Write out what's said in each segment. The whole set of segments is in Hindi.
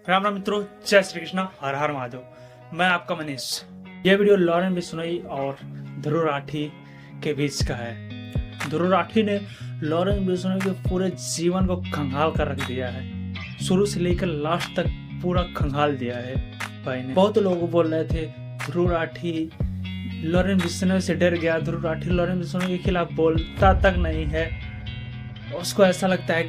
राम राम मित्रों, जय श्री कृष्णा, हर हर महादेव। मैं आपका मनीष। यह वीडियो लॉरेंस बिश्नोई और ध्रुव राठी के बीच का है। ध्रुव राठी ने लॉरेंस बिश्नोई के पूरे जीवन को खंगाल कर रख दिया है। शुरू से लेकर लास्ट तक पूरा खंगाल दिया है भाई ने। बहुत लोग बोल रहे थे ध्रुव राठी लॉरेंस बिश्नोई से डर गया, ध्रुव राठी लॉरेंस बिश्नोई के खिलाफ बोलता तक नहीं है। उसको ऐसा लगता है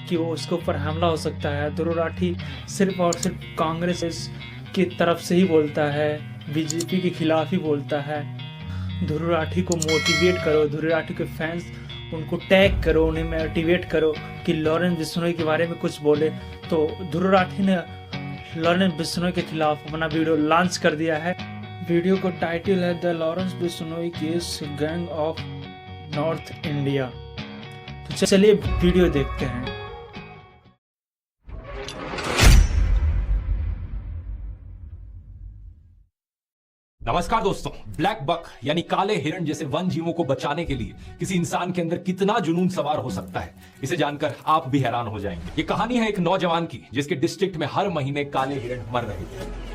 कि वो उसके ऊपर हमला हो सकता है। ध्रुव राठी सिर्फ और सिर्फ कांग्रेस की तरफ से ही बोलता है, बीजेपी के खिलाफ ही बोलता है। ध्रुव राठी को मोटिवेट करो, ध्रुव राठी के फैंस उनको टैग करो, उन्हें मोटिवेट करो कि लॉरेंस बिश्नोई के बारे में कुछ बोले। तो ध्रुव राठी ने लॉरेंस बिश्नोई के खिलाफ अपना वीडियो लॉन्च कर दिया है। वीडियो का टाइटल है the Lawrence Bishnoi case gang of north India. तो चलिए वीडियो देखते हैं। नमस्कार दोस्तों, ब्लैक बक यानी काले हिरण जैसे वन जीवों को बचाने के लिए किसी इंसान के अंदर कितना जुनून सवार हो सकता है, इसे जानकर आप भी हैरान हो जाएंगे। ये कहानी है एक नौजवान की जिसके डिस्ट्रिक्ट में हर महीने काले हिरण मर रहे थे।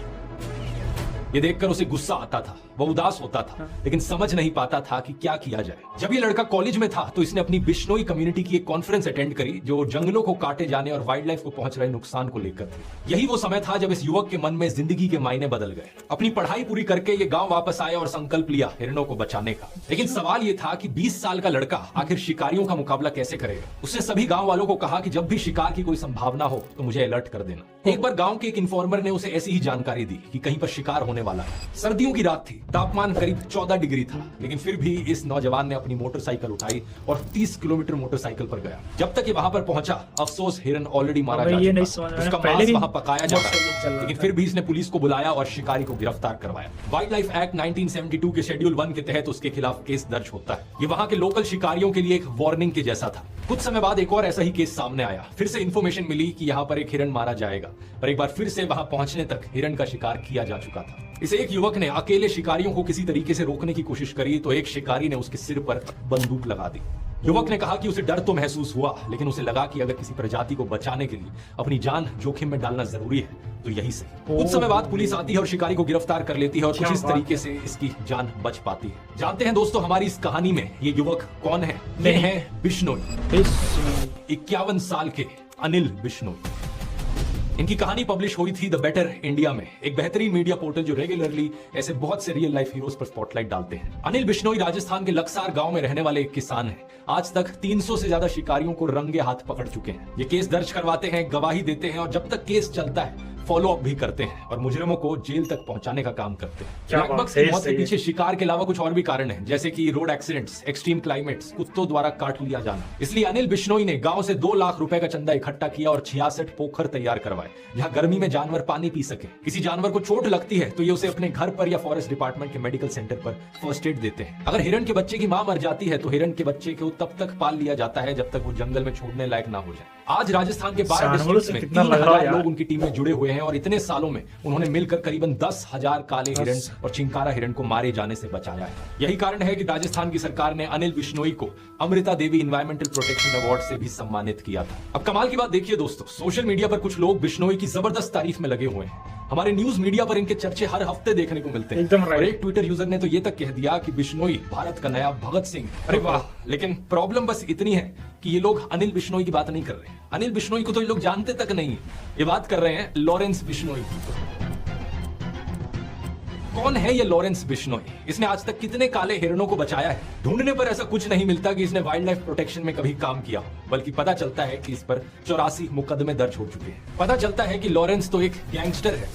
ये देखकर उसे गुस्सा आता था, वो उदास होता था, लेकिन समझ नहीं पाता था कि क्या किया जाए। जब ये लड़का कॉलेज में था तो इसने अपनी बिश्नोई कम्युनिटी की एक कॉन्फ्रेंस अटेंड करी जो जंगलों को काटे जाने और वाइल्ड लाइफ को पहुंच रहे नुकसान को लेकर थी। यही वो समय था जब इस युवक के मन में जिंदगी के मायने बदल गए। अपनी पढ़ाई पूरी करके ये गांव वापस आया और संकल्प लिया हिरणों को बचाने का। लेकिन सवाल ये था कि 20 साल का लड़का आखिर शिकारियों का मुकाबला कैसे करेगा। उसने सभी गांव वालों को कहा कि जब भी शिकार की कोई संभावना हो तो मुझे अलर्ट कर देना। एक बार गांव के एक इन्फॉर्मर ने उसे ऐसी ही जानकारी दी कि कहीं पर शिकार होने वाला है। सर्दियों की रात थी, तापमान करीब 14 डिग्री था, लेकिन फिर भी इस नौजवान ने अपनी मोटरसाइकिल उठाई और 30 किलोमीटर मोटरसाइकिल पर गया। जब तक ये वहां पर पहुंचा, अफसोस हिरन ऑलरेडी मारा जा चुका, उसका मांस वहां पकाया जा रहा है। लेकिन फिर भी इसने पुलिस को बुलाया और शिकारी को गिरफ्तार करवाया। वाइल्ड लाइफ एक्ट 1972 के शेड्यूल 1 के तहत उसके खिलाफ केस दर्ज होता है। ये वहां के लोकल शिकारियों के लिए एक वार्निंग के जैसा था। कुछ समय बाद एक और ऐसा ही केस सामने आया। फिर से इन्फॉर्मेशन मिली कि यहाँ पर एक हिरन मारा जाएगा, पर एक बार फिर से वहां पहुंचने तक हिरन का शिकार किया जा चुका था। इसे एक युवक ने अकेले शिकारियों को किसी तरीके से रोकने की कोशिश करी तो एक शिकारी ने उसके सिर पर बंदूक लगा दी। युवक ने कहा कि उसे डर तो महसूस हुआ, लेकिन उसे लगा कि अगर किसी प्रजाति को बचाने के लिए अपनी जान जोखिम में डालना जरूरी है तो यही सही। कुछ समय बाद पुलिस आती है और शिकारी को गिरफ्तार कर लेती है और कुछ इस तरीके से इसकी जान बच पाती है। जानते हैं दोस्तों, हमारी इस कहानी में ये युवक कौन है? ये है बिश्नोई, 51 साल के अनिल बिश्नोई। इनकी कहानी पब्लिश हुई थी द बेटर इंडिया में, एक बेहतरीन मीडिया पोर्टल जो रेगुलरली ऐसे बहुत से रियल लाइफ हीरोज पर स्पॉटलाइट डालते हैं। अनिल बिश्नोई राजस्थान के लक्सार गांव में रहने वाले एक किसान हैं। आज तक 300 से ज्यादा शिकारियों को रंगे हाथ पकड़ चुके हैं। ये केस दर्ज करवाते हैं, गवाही देते हैं और जब तक केस चलता है फॉलो अप भी करते हैं और मुजरिमों को जेल तक पहुंचाने का काम करते हैं। लगभग से मौत के पीछे शिकार के अलावा कुछ और भी कारण हैं, जैसे कि रोड एक्सीडेंट्स, एक्सट्रीम क्लाइमेट्स, कुत्तों द्वारा काट लिया जाना। इसलिए अनिल बिश्नोई ने गांव से 2 लाख रुपए का चंदा इकट्ठा किया और 66 पोखर तैयार करवाए जहां गर्मी में जानवर पानी पी सके। किसी जानवर को चोट लगती है तो ये उसे अपने घर पर या फॉरेस्ट डिपार्टमेंट के मेडिकल सेंटर पर फर्स्ट एड देते हैं। अगर हिरन के बच्चे की मां मर जाती है तो हिरन के बच्चे को तब तक पाल लिया जाता है जब तक वो जंगल में छोड़ने लायक ना हो जाए। आज राजस्थान के 12 डिस्ट्रिक्ट्स में 3000 लोग उनकी टीम में जुड़े हुए हैं और इतने सालों में उन्होंने मिलकर करीबन 10,000 काले हिरन और चिंकारा हिरन को मारे जाने से बचाया है। यही कारण है कि राजस्थान की सरकार ने अनिल बिश्नोई को Amrita Devi environmental protection award से भी सम्मानित किया था। अब कमाल की बात देखिए दोस्तों, सोशल मीडिया पर कुछ लोग बिश्नोई की जबरदस्त तारीफ में लगे हुए हैं। हमारे न्यूज मीडिया पर इनके चर्चे हर हफ्ते देखने को मिलते हैं। और एक ट्विटर यूजर ने तो ये तक कह दिया कि बिश्नोई भारत का नया भगत सिंह। अरे वाह! लेकिन प्रॉब्लम बस इतनी है कि ये लोग अनिल बिश्नोई की बात नहीं कर रहे। अनिल बिश्नोई को तो ये लोग जानते तक नहीं, ये बात कर रहे हैं लॉरेंस बिश्नोई की। कौन है ये लॉरेंस बिश्नोई? इसने आज तक कितने काले हिरणों को बचाया है? ढूंढने पर ऐसा कुछ नहीं मिलता कि इसने वाइल्ड लाइफ प्रोटेक्शन में कभी काम किया, बल्कि पता चलता है कि इस पर 84 मुकदमे दर्ज हो चुके हैं। पता चलता है कि लॉरेंस तो एक गैंगस्टर है।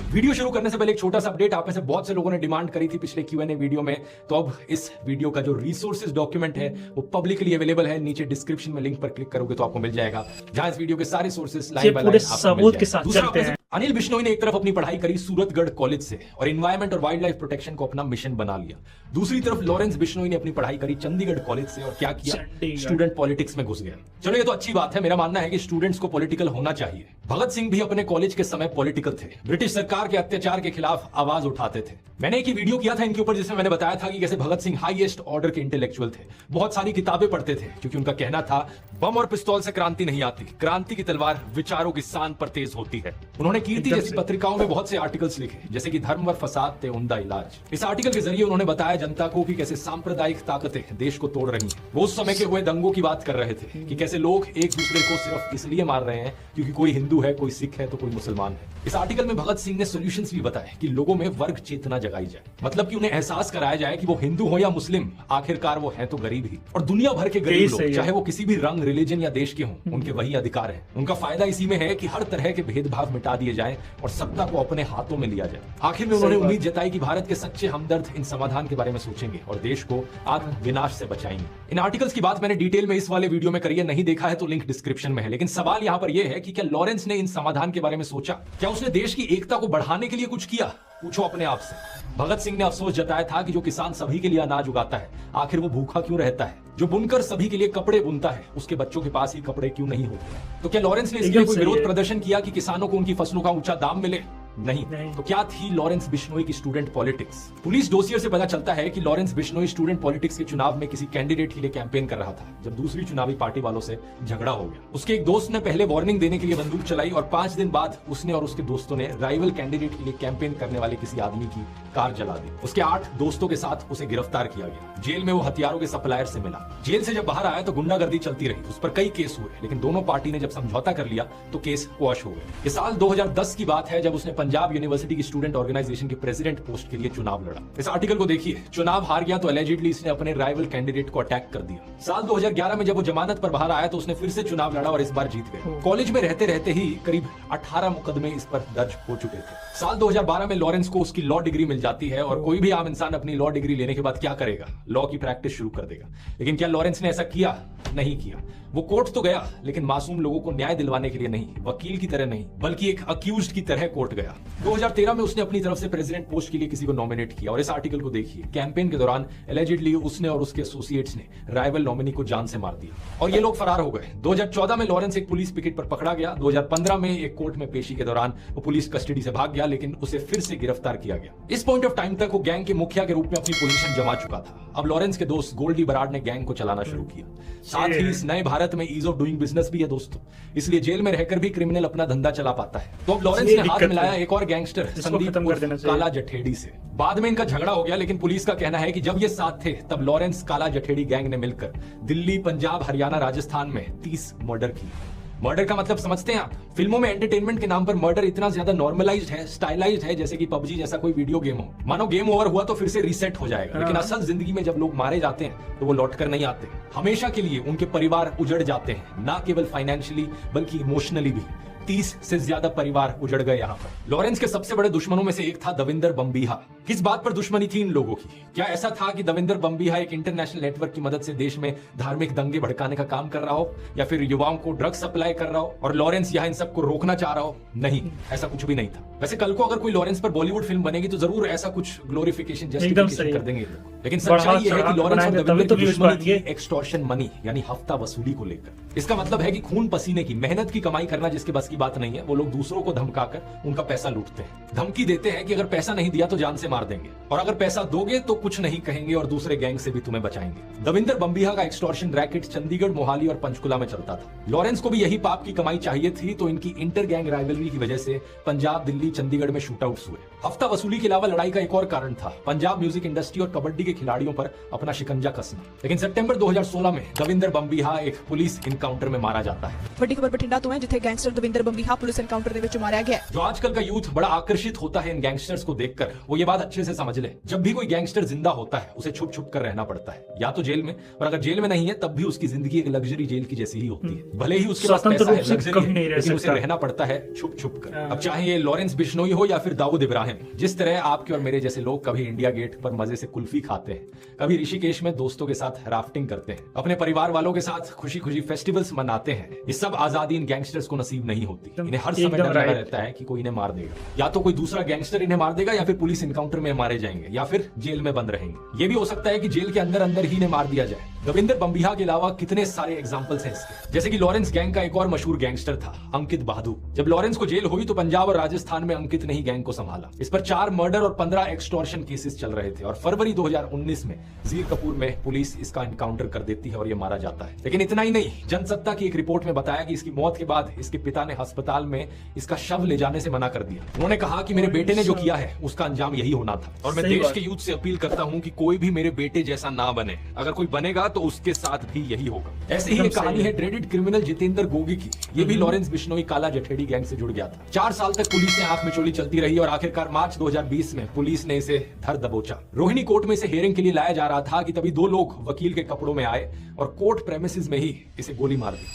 वीडियो शुरू करने से पहले एक छोटा सा अपडेट, आप में से बहुत से लोगों ने डिमांड करी थी पिछले Q&A वीडियो में, तो अब इस वीडियो का जो रिसोर्सेज डॉक्यूमेंट है वो पब्लिकली अवेलेबल है। नीचे डिस्क्रिप्शन में लिंक पर क्लिक करोगे तो आपको मिल जाएगा, जहां इस वीडियो के सारे सोर्सेज लाइन बाय लाइन सबूत के साथ चलते हैं। अनिल बिश्नोई ने एक तरफ अपनी पढ़ाई करी सूरतगढ़ कॉलेज से और एनवायरमेंट और वाइल्ड लाइफ प्रोटेक्शन को अपना मिशन बना लिया। दूसरी तरफ लॉरेंस बिश्नोई ने अपनी पढ़ाई करी चंडीगढ़ कॉलेज से और क्या किया, स्टूडेंट पॉलिटिक्स में घुस गया। चलो ये तो अच्छी बात है, मेरा मानना है कि स्टूडेंट्स को पॉलिटिकल होना चाहिए, भगत सिंह भी अपने कॉलेज के समय पॉलिटिकल थे, ब्रिटिश सरकार के अत्याचार के खिलाफ आवाज उठाते थे। मैंने एक वीडियो किया था इनके ऊपर जिसमें मैंने बताया था कि कैसे भगत सिंह हाईएस्ट ऑर्डर के इंटेलेक्चुअल थे, बहुत सारी किताबें पढ़ते थे, क्योंकि उनका कहना था बम और पिस्तौल से क्रांति नहीं आती, क्रांति की तलवार विचारों की शान पर तेज होती है। उन्होंने कीर्ति जैसी पत्रिकाओं में बहुत से आर्टिकल्स लिखे, जैसे कि धर्म व फसाद ते उम्दा इलाज। इस आर्टिकल के जरिए उन्होंने बताया जनता को कि कैसे सांप्रदायिक ताकतें देश को तोड़ रही हैं। वो उस समय के हुए दंगों की बात कर रहे थे कि कैसे लोग एक दूसरे को सिर्फ इसलिए मार रहे हैं क्योंकि कोई हिंदू है, कोई सिख है तो कोई मुसलमान है। इस आर्टिकल में भगत सिंह ने सॉल्यूशंस भी बताए कि लोगों में वर्ग चेतना जगाई जाए, मतलब कि उन्हें एहसास कराया जाए कि वो हिंदू हो या मुस्लिम, आखिरकार वो है तो गरीब ही, और दुनिया भर के गरीब लोग, चाहे वो किसी भी रंग, रिलीजन या देश के हों, उनके वही अधिकार है। उनका फायदा इसी में है कि हर तरह के भेदभाव मिटा दिए जाएं और सत्ता को अपने हाथों में लिया जाए। आखिर में उन्होंने उम्मीद जताई कि भारत के सच्चे हमदर्द इन समाधान के बारे में सोचेंगे और देश को आत्म विनाश से बचाएंगे। इन आर्टिकल्स की बात मैंने डिटेल में इस वाले वीडियो में करी है, नहीं देखा है तो लिंक डिस्क्रिप्शन में है। लेकिन सवाल यहाँ पर यह है कि क्या लॉरेंस ने इन समाधान के बारे में सोचा? क्या उसने देश की एकता को बढ़ाने के लिए कुछ किया? पूछो अपने आप से। भगत सिंह ने अफसोस जताया था कि जो किसान सभी के लिए अनाज उगाता है, आखिर वो भूखा क्यों रहता है? जो बुनकर सभी के लिए कपड़े बुनता है, उसके बच्चों के पास ही कपड़े क्यों नहीं होते? तो क्या लॉरेंस ने इसके लिए कोई विरोध प्रदर्शन किया कि किसानों को उनकी फसलों का ऊंचा दाम मिले? नहीं। तो क्या थी लॉरेंस बिश्नोई की स्टूडेंट पॉलिटिक्स? पुलिस डोसियर से पता चलता है कि लॉरेंस बिश्नोई स्टूडेंट पॉलिटिक्स के चुनाव में किसी कैंडिडेट के लिए कैंपेन कर रहा था, जब दूसरी चुनावी पार्टी वालों से झगड़ा हो गया। उसके एक दोस्त ने पहले वार्निंग देने के लिए बंदूक चलाई और 5 दिन बाद उसने और उसके दोस्तों ने राइवल कैंडिडेट के लिए कैंपेन करने वाले किसी आदमी की कार जला दी। उसके 8 दोस्तों के साथ उसे गिरफ्तार किया गया। जेल में वो हथियारों के सप्लायर से मिला। जेल से जब बाहर आया तो गुंडागर्दी चलती रही, उस पर कई केस हुए, लेकिन दोनों पार्टी ने जब समझौता कर लिया तो केस क्वॉश हो गए। ये साल 2010 की बात है, जब उसने पंजाब यूनिवर्सिटी की स्टूडेंट ऑर्गेनाइजेशन के प्रेसिडेंट पोस्ट के लिए चुनाव लड़ा। इस आर्टिकल को देखिए। चुनाव हार गया तो एलिजिडली इसने अपने राइवल कैंडिडेट को अटैक कर दिया। साल 2011 में जब वो जमानत पर बाहर आया तो उसने फिर से चुनाव लड़ा और इस बार जीत गया। कॉलेज में रहते रहते ही करीब 18 मुकदमे इस पर दर्ज हो चुके थे। साल 2012 में लॉरेंस को उसकी लॉ डिग्री मिल जाती है, और कोई भी आम इंसान अपनी लॉ डिग्री लेने के बाद क्या करेगा? लॉ की प्रैक्टिस शुरू कर देगा। लेकिन क्या लॉरेंस ने ऐसा किया? नहीं किया। वो कोर्ट तो गया, लेकिन मासूम लोगों को न्याय दिलवाने के लिए नहीं, वकील की तरह नहीं, बल्कि एक अक्यूज्ड की तरह कोर्ट गया। 2013 में उसने अपनी तरफ से प्रेसिडेंट पोस्ट के लिए किसी को नॉमिनेट किया, और इस आर्टिकल को देखिए। कैंपेन के दौरान एलिजिडली उसने और उसके एसोसिएट्स ने राइवल नॉमिनी को जान से मार दिया और ये लोग फरार हो गए। 2014 में लॉरेंस एक पुलिस पिकेट पर पकड़ा गया। 2015 में एक कोर्ट में पेशी के दौरान वो पुलिस कस्टडी से भाग गया, लेकिन उसे फिर से गिरफ्तार किया गया। इस पॉइंट ऑफ टाइम तक वो गैंग के मुखिया के रूप में अपनी पोजीशन जमा चुका था। अब लॉरेंस के दोस्त गोल्डी बराड ने गैंग को चलाना शुरू किया। साथ ही इस नए भारत में ईज ऑफ डूइंग बिजनेस भी है दोस्तों, इसलिए जेल में रहकर भी क्रिमिनल अपना धंधा चला पाता है। तो अब लॉरेंस ने हाथ मिलाया एक और गैंगस्टर संदीप काला जठेड़ी से। बाद में इनका झगड़ा हो गया, लेकिन पुलिस का कहना है कि जब ये साथ थे तब लॉरेंस काला जठेड़ी गैंग ने मिलकर दिल्ली, पंजाब, हरियाणा, राजस्थान में 30 मर्डर किए। मर्डर का मतलब समझते हैं आप? फिल्मों में एंटरटेनमेंट के नाम पर मर्डर इतना ज्यादा नॉर्मलाइज्ड है, स्टाइलाइज्ड है, जैसे कि पबजी जैसा कोई वीडियो गेम हो। मानो गेम ओवर हुआ तो फिर से रीसेट हो जाएगा, लेकिन असल जिंदगी में जब लोग मारे जाते हैं तो वो लौटकर नहीं आते। हमेशा के लिए उनके परिवार उजड़ जाते हैं, ना केवल फाइनेंशियली बल्कि इमोशनली भी। 30 से ज्यादा परिवार उजड़ गए यहाँ पर। लॉरेंस के सबसे बड़े दुश्मनों में से एक था दविंदर बम्बीहा। किस बात पर दुश्मनी थी इन लोगों की? क्या ऐसा था कि दविंदर बम्बीहा एक इंटरनेशनल नेटवर्क की मदद से देश में धार्मिक दंगे भड़काने का काम कर रहा हो, या फिर युवाओं को ड्रग्स सप्लाई कर रहा हो और लॉरेंस यहाँ इन सबको रोकना चाह रहा हो? नहीं, ऐसा कुछ भी नहीं था। वैसे कल को अगर कोई लॉरेंस पर बॉलीवुड फिल्म बनेगी तो जरूर ऐसा कुछ ग्लोरिफिकेशन जस्टिफिकेशन कर देंगे, लेकिन सच्चाई ये है कि लॉरेंस और दविंदर की दुश्मनी थी एक्सटॉर्शन मनी यानी हफ्ता वसूली को लेकर। इसका मतलब है कि खून पसीने की मेहनत की कमाई करना जिसके बस की बात नहीं है, वो लोग दूसरों को धमकाकर उनका पैसा लूटते हैं। धमकी देते हैं कि अगर पैसा नहीं दिया तो जान से मार देंगे, और अगर पैसा दोगे तो कुछ नहीं कहेंगे और दूसरे गैंग से भी तुम्हें बचाएंगे। दविंदर बम्बीहा का एक्सटॉर्शन रैकेट चंडीगढ़, मोहाली और पंचकुला में चलता था। लॉरेंस को भी यही पाप की कमाई चाहिए थी, तो इनकी इंटर गैंग राइवलरी की वजह से पंजाब, दिल्ली, चंडीगढ़ में शूटआउट्स हुए। हफ्ता वसूली के अलावा लड़ाई का एक और कारण था पंजाब म्यूजिक इंडस्ट्री और कबड्डी के खिलाड़ियों पर अपना शिकंजा कसना। लेकिन सितंबर 2016 में दविंदर बम्बीहा एक पुलिस इनकाउंटर में मारा जाता है। ਵੱਡੀ ਖਬਰ ਬਠਿੰਡਾ ਤੋਂ ਹੈ, ਜਿੱਥੇ gangster Davinder Bambiha police encounter ਦੇ ਵਿੱਚ मारा गया। जो आजकल का यूथ बड़ा आकर्षित होता है इन गैंगस्टर्स को देखकर, वो ये बात अच्छे से समझ ले, जब भी कोई गैंगस्टर जिंदा होता है उसे छुप छुप कर रहना पड़ता है, या तो जेल में, और अगर जेल में नहीं है तब भी उसकी जिंदगी एक लग्जरी जेल की जैसी ही होती है। भले ही उसके पास पैसा है, लग्जरी है, लेकिन उसे रहना पड़ता है छुप छुप कर। अब चाहे ये लॉरेंस बिश्नोई हो या फिर दाऊद इब्राहिम, जिस तरह आपके और मेरे जैसे लोग कभी इंडिया गेट पर मजे से कुल्फी खाते हैं, कभी ऋषिकेश में दोस्तों के साथ राफ्टिंग करते हैं, अपने परिवार वालों के साथ खुशी खुशी फेस्टिवल्स मनाते हैं, ये सब आजादी इन गैंगस्टर्स को नसीब नहीं होती। इन्हें हर समय डर लगा रहता है कि कोई इन्हें मार देगा, या तो कोई दूसरा गैंगस्टर इन्हें मार देगा या फिर पुलिस इनकाउंटर एनकाउंटर में मारे जाएंगे या फिर जेल में बंद रहेंगे। ये भी हो सकता है कि जेल के अंदर अंदर ही ने मार दिया जाए। दविंदर बम्बिहा के अलावा कितने सारे एग्जाम्पल्स हैं इसके, जैसे कि लॉरेंस गैंग का एक और मशहूर गैंगस्टर था अंकित बहादुर। जब लॉरेंस को जेल हुई तो पंजाब और राजस्थान में अंकित ने ही गैंग को संभाला। इस पर 4 मर्डर और 15 एक्सटॉर्शन केसेस चल रहे थे और फरवरी 2019 में जीर कपूर में पुलिस इसका एनकाउंटर कर देती है और ये मारा जाता है। लेकिन इतना ही नहीं, जनसत्ता की एक रिपोर्ट में बताया कि इसकी मौत के बाद इसके पिता ने अस्पताल में इसका शव ले जाने से मना कर दिया। उन्होंने कहा कि मेरे बेटे ने जो किया है उसका अंजाम यही होना था और मैं देश के यूथ से अपील करता हूं कि कोई भी मेरे बेटे जैसा ना बने। अगर कोई बनेगा तो उसके साथ भी यही होगा। ऐसे ही एक कहानी है ड्रेडेड क्रिमिनल जितेंद्र गोगी की। ये भी लॉरेंस बिश्नोई काला जठेड़ी गैंग से जुड़ गया था। 4 साल तक पुलिस से आंख मिचौली चलती रही और आखिरकार मार्च 2020 में पुलिस ने इसे धर दबोचा। रोहिणी कोर्ट में इसे हियरिंग के लिए लाया जा रहा था कि तभी 2 लोग वकील के कपड़ों में आए और कोर्ट प्रेमिसेस में ही इसे गोली मार दी।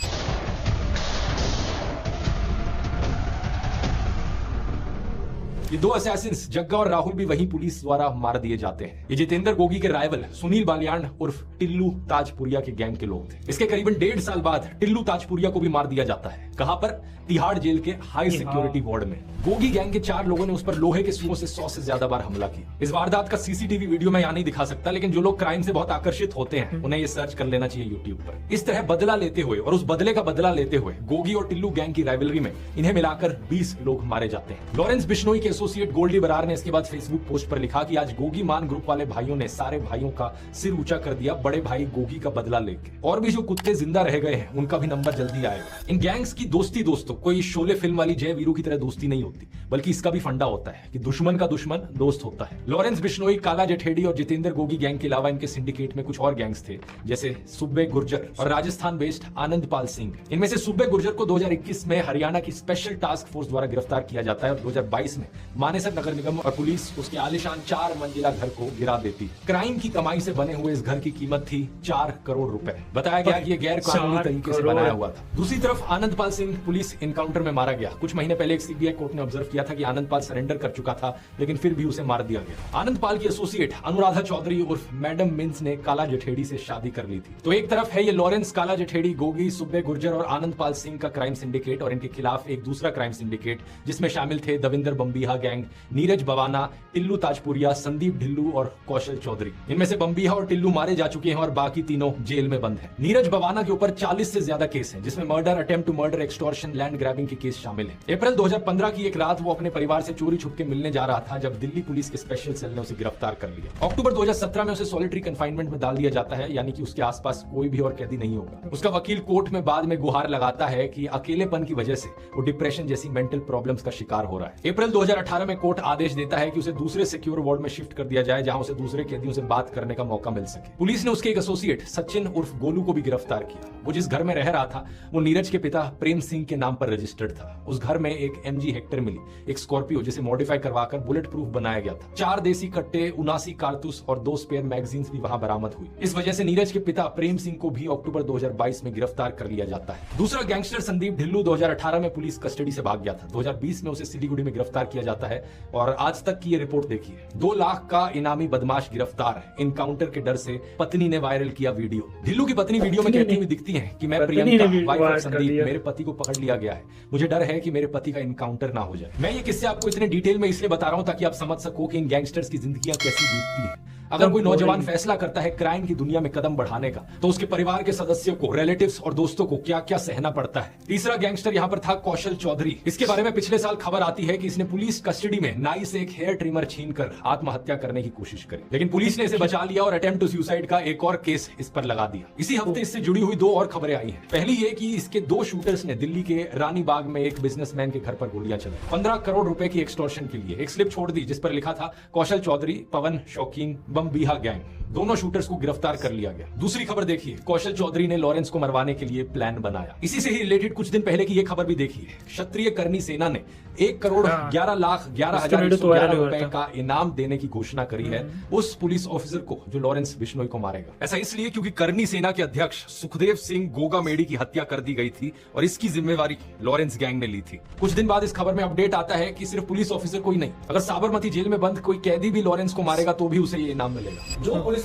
ये 2 असैसिन्स जग्गा और राहुल भी वही पुलिस द्वारा मार दिए जाते हैं। ये जितेंद्र गोगी के राइवल सुनील बालियान उर्फ टिल्लू ताजपुरिया के गैंग के लोग थे। इसके करीबन 1.5 साल बाद टिल्लू ताजपुरिया को भी मार दिया जाता है। कहां पर? तिहाड़ जेल के हाई सिक्योरिटी वार्ड में। गोगी गैंग के 4 लोगों ने उस पर लोहे के सुओं से 100 से ज्यादा बार हमला किया। इस वारदात का सीसीटीवी वीडियो मैं यहां नहीं दिखा सकता, लेकिन जो लोग क्राइम से बहुत आकर्षित होते हैं उन्हें ये सर्च कर लेना चाहिए यूट्यूब पर। इस तरह बदला लेते हुए और उस बदले का बदला लेते हुए गोगी और टिल्लू गैंग की राइवलरी में इन्हें मिलाकर 20 लोग मारे जाते हैं। लॉरेंस बिश्नोई के एसोसिएट गोल्डी बरार ने इसके बाद फेसबुक पोस्ट पर लिखा कि आज गोगी मान ग्रुप वाले भाइयों ने सारे भाइयों का सिर ऊंचा कर दिया बड़े भाई गोगी का बदला लेके। और भी जो कुत्ते जिंदा रह गए हैं उनका भी नंबर जल्दी आएगा। इन गैंग्स की दोस्ती दोस्तों कोई शोले फिल्म वाली जय वीरू की तरह दोस्ती नहीं होती, बल्कि इसका भी फंडा होता है कि दुश्मन का दुश्मन दोस्त होता है। लॉरेंस बिश्नोई, काला जठेड़ी और जितेंद्र गोगी गैंग के अलावा इनके सिंडिकेट में कुछ और गैंग्स थे, जैसे सुब्बे गुर्जर और राजस्थान बेस्ड आनंदपाल सिंह। इनमें से सुब्बे गुर्जर को 2021 में हरियाणा की स्पेशल टास्क फोर्स द्वारा गिरफ्तार किया जाता है और 2022 में मानेसर नगर निगम और पुलिस उसके आलीशान 4 मंजिला घर को गिरा देती। क्राइम की कमाई से बने हुए इस घर की कीमत थी 4 करोड़ रुपए। बताया गया कि यह गैर कानूनी तरीके से बनाया हुआ था। दूसरी तरफ आनंदपाल सिंह पुलिस एनकाउंटर में मारा गया। कुछ महीने पहले एक सीबीआई कोर्ट ने ऑब्जर्व किया था कि आनंदपाल सरेंडर कर चुका था, लेकिन फिर भी उसे मार दिया गया। आनंदपाल की एसोसिएट अनुराधा चौधरी उर्फ मैडम मिन्स ने काला जठेड़ी से शादी कर ली थी। तो एक तरफ है ये लॉरेंस, काला जठेड़ी, गोगी, सुब्बे गुर्जर और आनंदपाल सिंह का क्राइम सिंडिकेट और इनके खिलाफ एक दूसरा क्राइम सिंडिकेट जिसमें शामिल थे दविंदर बम्बिहा गैंग, नीरज बवाना, टिल्लू ताजपुरिया, संदीप ढिल्लू और कौशल चौधरी। इनमें से बम्बिहा और टिल्लू मारे जा चुके हैं और बाकी तीनों जेल में बंद हैं। नीरज बवाना के ऊपर 40 से ज्यादा केस हैं, जिसमें murder, attempt to murder, extortion, land grabbing के केस शामिल हैं। अप्रैल 2015 की एक रात वो अपने परिवार से चोरी छुप के मिलने जा रहा था जब दिल्ली पुलिस के स्पेशल सेल ने उसे गिरफ्तार कर लिया। अक्टूबर 2017 में उसे सॉलिटरी कंफाइनमेंट में डाल दिया जाता है, यानी कि उसके आसपास कोई भी और कैदी नहीं होगा। उसका वकील कोर्ट में बाद में गुहार लगाता है कि अकेलेपन की वजह से वो डिप्रेशन जैसी मेंटल प्रॉब्लम्स का शिकार हो रहा है। अप्रैल 2018 में कोर्ट आदेश देता है कि उसे दूसरे सिक्योर वार्ड में शिफ्ट कर दिया जाए, जहां उसे दूसरे कैदियों से बात करने का मौका मिल सके। पुलिस ने उसके एक एसोसिएट सचिन उर्फ गोलू को भी गिरफ्तार किया। वो जिस घर में रह रहा था वो नीरज के पिता प्रेम सिंह के नाम पर रजिस्टर्ड था। उस घर में एक MG हेक्टर मिली, एक स्कॉर्पियो जिसे मॉडिफाई करवाकर बुलेट प्रूफ बनाया गया था। 4 देसी कट्टे, 79 कारतूस और 2 स्पेयर मैगजीन्स भी वहां बरामद हुई। इस वजह से नीरज के पिता प्रेम सिंह को भी अक्टूबर 2022 में गिरफ्तार कर लिया जाता है। दूसरा गैंगस्टर संदीप ढिल्लू 2018 में पुलिस कस्टडी से भाग गया था। 2020 में उसे सिलीगुड़ी में गिरफ्तार किया जाता है और आज तक की ये रिपोर्ट देखिए। 2 लाख का इनामी बदमाश गिरफ्तार। एनकाउंटर के डर से पत्नी ने वायरल किया वीडियो। ढिल्लू की पत्नी वीडियो में कहती हुई दिखती है कि मैं प्रियंका, वाइफ ऑफ संदीप, मेरे पति को पकड़ लिया गया है। मुझे डर है कि मेरे पति का एनकाउंटर ना हो जाए। मैं ये किस्से आपको इतने डिटेल में इसलिए बता रहा हूं ताकि आप समझ सको कि इन गैंगस्टर्स की जिंदगियां कैसी बीतती हैं। अगर कोई नौजवान फैसला करता है क्राइम की दुनिया में कदम बढ़ाने का, तो उसके परिवार के सदस्यों को, रिलेटिव्स और दोस्तों को क्या क्या सहना पड़ता है। तीसरा गैंगस्टर यहाँ पर था कौशल चौधरी। इसके बारे में पिछले साल खबर आती है कि इसने पुलिस कस्टडी में नाई से एक हेयर ट्रिमर छीनकर आत्महत्या करने की कोशिश करी, लेकिन पुलिस ने इसे बचा लिया और अटेम्प्ट टू सुसाइड का एक और केस इस पर लगा दिया। इसी हफ्ते इससे जुड़ी हुई 2 और खबरें आई हैं। पहली ये कि इसके 2 शूटर्स ने दिल्ली के रानी बाग में एक बिजनेसमैन के घर पर गोलियां चलाई 15 करोड़ रुपए की एक्सटॉर्शन के लिए। एक स्लिप छोड़ दी जिस पर लिखा था कौशल चौधरी, पवन शौकीन, बम्बिहा गैंग। दोनों शूटर्स को गिरफ्तार कर लिया गया। दूसरी खबर देखिए, कौशल चौधरी ने लॉरेंस को मरवाने के लिए प्लान बनाया। इसी से ही रिलेटेड कुछ दिन पहले की ये खबर भी देखिए। क्षत्रिय करनी सेना ने 1 करोड़ 11,11,111 रुपए का इनाम देने की घोषणा करी है उस पुलिस ऑफिसर को जो लॉरेंस बिश्नोई को मारेगा। ऐसा इसलिए क्योंकि करनी सेना के अध्यक्ष सुखदेव सिंह गोगामेडी की हत्या कर दी गई थी और इसकी जिम्मेवारी लॉरेंस गैंग ने ली थी। कुछ दिन बाद इस खबर में अपडेट आता है कि सिर्फ पुलिस ऑफिसर को ही नहीं, अगर साबरमती जेल में बंद कोई कैदी भी लॉरेंस को मारेगा तो भी उसे ये इनाम मिलेगा। जो पुलिसकर्मी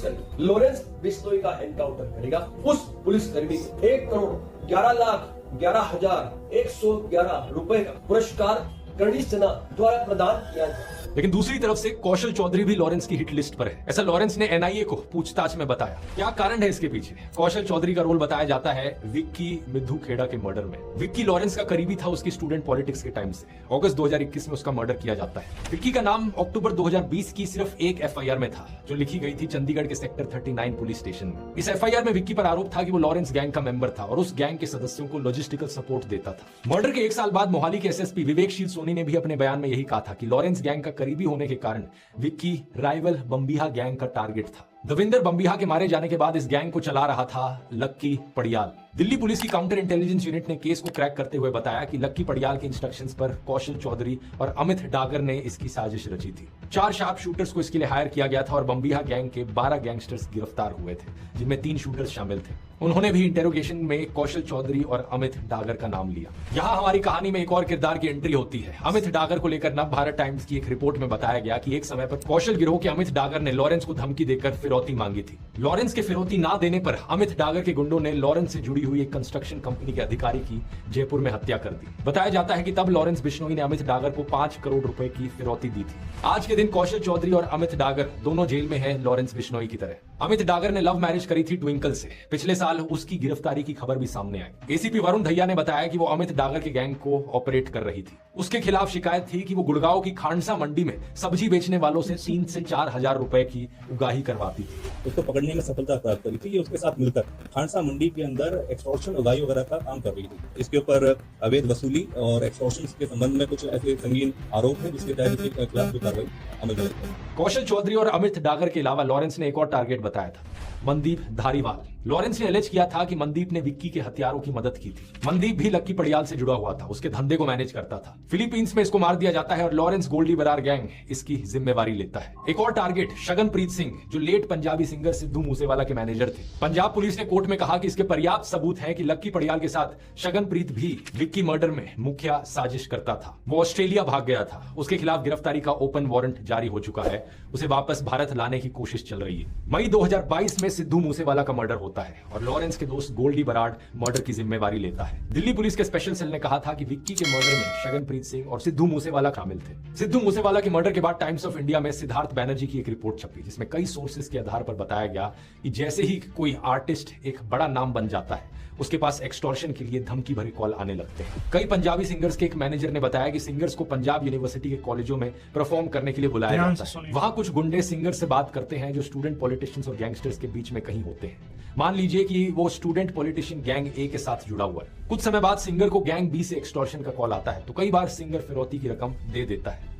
लॉरेंस बिश्नोई का एनकाउंटर करेगा उस पुलिसकर्मी को 1 करोड़ 11,11,111 रुपए का पुरस्कार करनी सेना द्वारा प्रदान किया जाएगा। लेकिन दूसरी तरफ से कौशल चौधरी भी लॉरेंस की हिट लिस्ट पर है। ऐसा लॉरेंस ने एनआईए को पूछताछ में बताया। क्या कारण है इसके पीछे? कौशल चौधरी का रोल बताया जाता है विक्की मिद्धू खेड़ा के मर्डर में। विक्की लॉरेंस का करीबी था उसकी स्टूडेंट पॉलिटिक्स के टाइम से। अगस्त 2021 में उसका मर्डर किया जाता है। विक्की का नाम अक्टूबर 2020 की सिर्फ एक एफआईआर में था, जो लिखी गई थी चंडीगढ़ के सेक्टर 39 पुलिस स्टेशन में। इस एफआईआर में विक्की पर आरोप था कि वो लॉरेंस गैंग का मेंबर था और उस गैंग के सदस्यों को लॉजिस्टिकल सपोर्ट देता था। मर्डर के 1 साल बाद मोहाली के एसएसपी विवेकशील सोनी ने भी अपने बयान में यही कहा था कि लॉरेंस गैंग का करीबी होने के कारण विक्की राइवल बम्बिहा गैंग का टारगेट था। दविंदर बम्बिहा के मारे जाने के बाद इस गैंग को चला रहा था लक्की पड़ियाल। दिल्ली पुलिस की काउंटर इंटेलिजेंस यूनिट ने केस को क्रैक करते हुए बताया कि लक्की पड़ियाल के इंस्ट्रक्शंस पर कौशल चौधरी और अमित डागर ने इसकी साजिश रची थी। 4 शार्प शूटर्स को इसके लिए हायर किया गया था और बम्बिहा गैंग के 12 गैंगस्टर्स गिरफ्तार हुए थे, जिनमें 3 शूटर्स शामिल थे। उन्होंने भी इंटेरोगेशन में कौशल चौधरी और अमित डागर का नाम लिया। यहाँ हमारी कहानी में एक और किरदार की एंट्री होती है। अमित डागर को लेकर नव भारत टाइम्स की एक रिपोर्ट में बताया गया कि एक समय पर कौशल गिरोह के अमित डागर ने लॉरेंस को धमकी देकर फिरौती मांगी थी। लॉरेंस के फिरौती ना देने पर अमित डागर के गुंडों ने लॉरेंस से जुड़ी हुई एक कंस्ट्रक्शन कंपनी के अधिकारी की जयपुर में हत्या कर दी। बताया जाता है कि तब लॉरेंस बिश्नोई ने अमित डागर को 5 करोड़ रुपए की फिरौती दी थी। आज के दिन कौशल चौधरी और अमित डागर दोनों जेल में हैं लॉरेंस बिश्नोई की तरह। अमित डागर ने लव मैरिज करी थी ट्विंकल से। पिछले साल उसकी गिरफ्तारी की खबर भी सामने आई। एसीपी वरुण धैया ने बताया कि वो अमित डागर के गैंग को ऑपरेट कर रही थी। उसके खिलाफ शिकायत थी कि वो गुड़गांव की खांडसा मंडी में सब्जी बेचने वालों से 3 से 4 हजार रुपए की उगाही करवाती थी। उसको पकड़ने में सफलता प्राप्त करी थी। ये उसके साथ मिलकर खांडसा मंडी के अंदर एक्सटॉर्शन उगाही वगैरह का काम कर रही थी। इसके ऊपर अवैध वसूली और एक्सटॉर्शन के संबंध में कुछ ऐसे संगीन आरोप है जिसके तहत इसके खिलाफ जो कार्रवाई अमल में है। कौशल चौधरी और अमित डागर के अलावा लॉरेंस ने एक और टारगेट बताया था, मनदीप धारीवाल। लॉरेंस ने एलेज किया था कि मनदीप ने विक्की के हथियारों की मदद की थी। मनदीप भी लक्की पड़ियाल से जुड़ा हुआ था, उसके धंधे को मैनेज करता था। फिलीपींस में इसको मार दिया जाता है और लॉरेंस गोल्डी बरार गैंग इसकी जिम्मेवारी लेता है। एक और टारगेट शगनप्रीत सिंह, जो लेट पंजाबी सिंगर सिद्धू मूसेवाला के मैनेजर थे। पंजाब पुलिस ने कोर्ट में कहा कि इसके पर्याप्त सबूत है कि लक्की पड़ियाल के साथ शगनप्रीत भी विक्की मर्डर में मुख्य साजिश करता था। वो ऑस्ट्रेलिया भाग गया था। उसके खिलाफ गिरफ्तारी का ओपन वारंट जारी हो चुका है। उसे वापस भारत लाने की कोशिश चल रही है। मई 2022 में सिद्धू मूसेवाला का मर्डर होता है और लॉरेंस के दोस्त गोल्डी बराड़ मर्डर की जिम्मेवारी लेता है। दिल्ली पुलिस के स्पेशल सेल ने कहा था कि विक्की के मर्डर में शगनप्रीत सिंह और सिद्धू मूसेवाला शामिल थे। सिद्धू मूसेवाला के मर्डर के बाद टाइम्स ऑफ इंडिया में सिद्धार्थ बैनर्जी की एक रिपोर्ट छपी, जिसमें कई सोर्सेज के आधार पर बताया गया कि जैसे ही कोई आर्टिस्ट एक बड़ा नाम बन जाता है, उसके पास एक्सटॉर्शन के लिए धमकी भरे कॉल आने लगते हैं। कई पंजाबी सिंगर्स के एक मैनेजर ने बताया कि सिंगर्स को पंजाब यूनिवर्सिटी के कॉलेजों में परफॉर्म करने के लिए बुलाया जाता है। वहां कुछ गुंडे सिंगर से बात करते हैं जो स्टूडेंट पॉलिटिशियंस और गैंगस्टर्स के बीच में कहीं होते हैं। मान लीजिए कि वो स्टूडेंट पॉलिटिशियन गैंग ए के साथ जुड़ा हुआ है। कुछ समय बाद सिंगर को गैंग बी से एक्सटॉर्शन का कॉल आता है, तो कई बार सिंगर फिरौती की रकम दे देता है,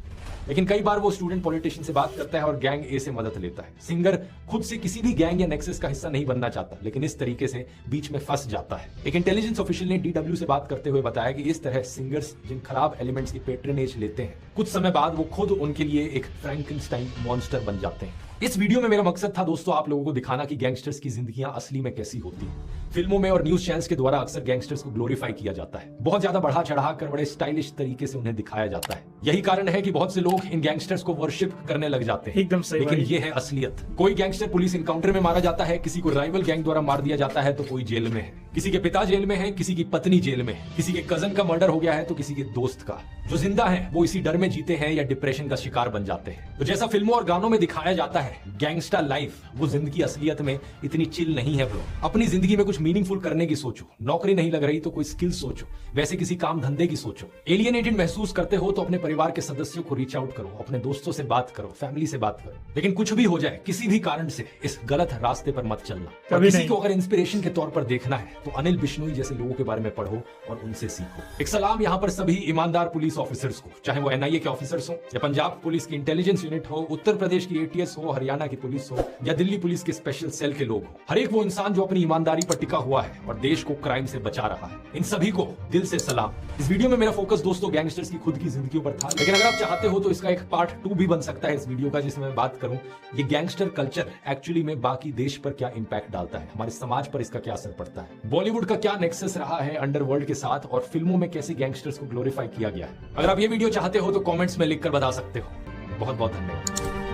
लेकिन कई बार वो स्टूडेंट पॉलिटिशियन से बात करता है और गैंग ए से मदद लेता है। सिंगर खुद से किसी भी गैंग या नेक्सस का हिस्सा नहीं बनना चाहता, लेकिन इस तरीके से बीच में फंस जाता है। एक इंटेलिजेंस ऑफिशियल ने डीडब्ल्यू से बात करते हुए बताया कि इस तरह सिंगर्स जिन खराब एलिमेंट्स की पेट्रनेज लेते हैं, कुछ समय बाद वो खुद उनके लिए एक फ्रैंकेनस्टाइन मॉन्स्टर बन जाते हैं। इस वीडियो में मेरा मकसद था दोस्तों आप लोगों को दिखाना कि गैंगस्टर्स की जिंदगियां असली में कैसी होती हैं। फिल्मों में और न्यूज चैनल्स के द्वारा अक्सर गैंगस्टर्स को ग्लोरीफाई किया जाता है, बहुत ज्यादा बढ़ा चढ़ा कर बड़े स्टाइलिश तरीके से उन्हें दिखाया जाता है। यही कारण है कि बहुत से लोग इन गैंगस्टर्स को वर्शिप करने लग जाते हैं। एकदम सही लेकिन भाई। ये है असलियत। कोई गैंगस्टर पुलिस इनकाउंटर में मारा जाता है, किसी को राइवल गैंग द्वारा मार दिया जाता है, तो कोई जेल में है, किसी के पिता जेल में है, किसी की पत्नी जेल में है, किसी के कजन का मर्डर हो गया है तो किसी के दोस्त का। जो जिंदा है वो इसी डर में जीते हैं या डिप्रेशन का शिकार बन जाते हैं। तो जैसा फिल्मों और गानों में दिखाया जाता है, गैंगस्टर लाइफ वो जिंदगी असलियत में इतनी चिल नहीं है ब्रो। अपनी जिंदगी में कुछ मीनिंगफुल करने की सोचो। नौकरी नहीं लग रही तो कोई स्किल सोचो, वैसे किसी काम धंधे की सोचो। एलियनेटेड महसूस करते हो तो अपने परिवार के सदस्यों को रीच आउट करो, अपने दोस्तों से बात करो, फैमिली से बात करो। लेकिन कुछ भी हो जाए, किसी भी कारण से इस गलत रास्ते पर मत चलना। और कभी किसी नहीं। को अगर इंस्पिरेशन के तौर पर देखना है तो अनिल बिश्नोई जैसे लोगों के बारे में पढ़ो और उनसे सीखो। एक सलाम यहाँ पर सभी ईमानदार पुलिस ऑफिसर्स को, चाहे वो एनआईए के ऑफिसर्स हो या पंजाब पुलिस की इंटेलिजेंस यूनिट हो, उत्तर प्रदेश की एटीएस हो, हरियाणा की पुलिस हो या दिल्ली पुलिस के स्पेशल सेल के लोग हो। हर एक वो इंसान जो अपनी ईमानदारी पर टिका हुआ है और देश को क्राइम से बचा रहा है, इन सभी को दिल से सलाम। इस वीडियो में मेरा फोकस दोस्तों गैंगस्टर्स की खुद की जिंदगी पर था, लेकिन अगर आप चाहते हो तो इसका एक पार्ट 2 भी बन सकता है इस वीडियो का, जिसमें मैं बात करूं ये गैंगस्टर कल्चर एक्चुअली में बाकी देश पर क्या इंपैक्ट डालता है, हमारे समाज पर इसका क्या असर पड़ता है, बॉलीवुड का क्या नेक्सस रहा है अंडरवर्ल्ड के साथ और फिल्मों में कैसे गैंगस्टर्स को ग्लोरीफाई किया गया है। अगर आप ये वीडियो चाहते हो तो कमेंट्स में लिखकर बता सकते हो। बहुत बहुत धन्यवाद।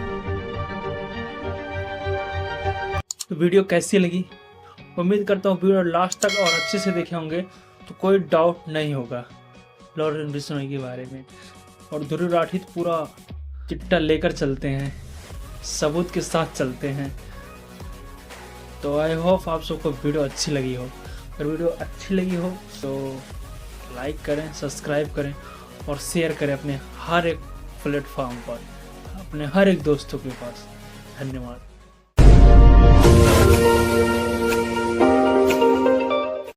तो वीडियो कैसी लगी? उम्मीद करता हूँ वीडियो लास्ट तक और अच्छे से देखे होंगे तो कोई डाउट नहीं होगा लॉरेंस बिश्नोई के बारे में। और ध्रुव राठी तो पूरा चिट्टा लेकर चलते हैं, सबूत के साथ चलते हैं। तो आई होप आप सबको वीडियो अच्छी लगी हो। अगर वीडियो अच्छी लगी हो तो लाइक करें, सब्सक्राइब करें और शेयर करें अपने हर एक प्लेटफॉर्म पर, अपने हर एक दोस्तों के पास। धन्यवाद।